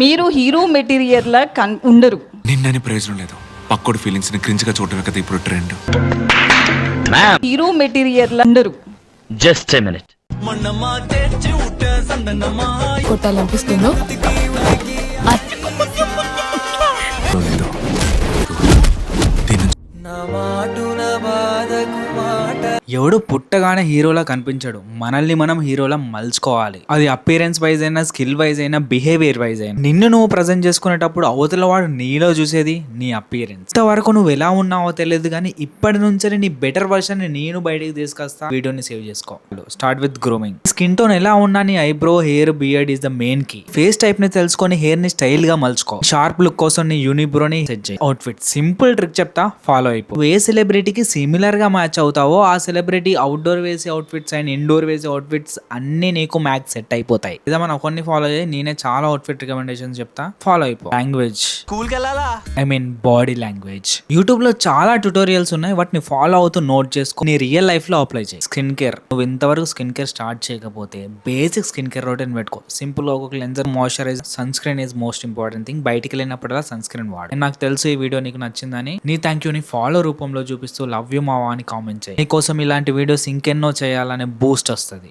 మీరు hero material ఉండరు. నిన్నని ప్రయోజనం లేదు. పక్కోడి ఫీలింగ్స్ ని క్రింజ్ గా చూడటమే కదా ఇప్పుడు ట్రెండ్. హీరో మెటీరియల్ ఉండరు. Just a minute. కొట్టాలనిపిస్తుందో లేదు. ఎవడు పుట్టగానే హీరోలా కనిపించడు, మనల్ని మనం హీరోలా మలుచుకోవాలి. అది అపియరెన్స్ వైజ్ అయినా, స్కిల్ వైజ్ అయినా, బిహేవియర్ వైజ్ అయినా. నిన్ను నువ్వు ప్రజెంట్ చేసుకునేటప్పుడు అవతల వాడు నీలో చూసేది నీ అపియరెన్స్. ఇంతవరకు నువ్వు ఎలా ఉన్నావో తెలియదు కానీ ఇప్పటి నుంచి నీ బెటర్ వర్షన్ ని నేను బయటకు తీసుకొస్తా. వీడియోని సేవ్ చేసుకో. Start with grooming. Skin tone ఎలా ఉన్నా నీ eyebrow, hair, beard is the main key. Face type ని తెలుసుకొని హెయిర్ ని స్టైల్ గా మలుచుకో. షార్ప్ లుక్ కోసం నీ యూనిబ్రోని సెట్ చేయి. అవుట్ఫిట్ సింపుల్ ట్రిక్ చెప్తా, ఫాలో అయిపో. ఏ సెలబ్రిటీకి సిమిలర్ గా మ్యాచ్ అవుతావో ఆ సెలబ్రిటీ అవుట్డోర్ వేసే అవుట్ఫిట్స్ అండ్ ఇండోర్ వేసే అవుట్ఫిట్స్ అన్ని నీకు మ్యాచ్ సెట్ అయిపోతాయి. ఇదే మనం కొన్ని ఫాలో చేయి. నేనే చాలా అవుట్ఫిట్ రికమెండేషన్స్ చెప్తా, ఫాలో అయిపో. Language, I mean body language. YouTube లో చాలా ట్యుటోరియల్స్ ఉన్నాయి, వాటిని ఫాలో అవుతూ నోట్ చేసుకో. నీ రియల్ లైఫ్ లో అప్లై చేయి. స్కిన్ కేర్, నువ్వు ఇంతవరకు స్కిన్ కేర్ స్టార్ట్ చేయకపోతే బేసిక్ స్కిన్ కేర్ రొటీన్ పెట్టుకో. సింపుల్ గా ఒక cleanser, moisturiser, sunscreen is most important thing. బయటికి వెళ్ళినప్పుడల్లా సన్ స్క్రీన్ వాడు. నాకు తెలుసు ఈ వీడియో నీకు నచ్చిందని. నీ థ్యాంక్ యూ ని ఫాలో రూపంలో చూపిస్తూ లవ్ యూ మావా అని కామెంట్ చేయి. నీకోసం ఇలాంటి వీడియోస్ ఇంకెన్నో చేయాలనే బూస్ట్ వస్తుంది.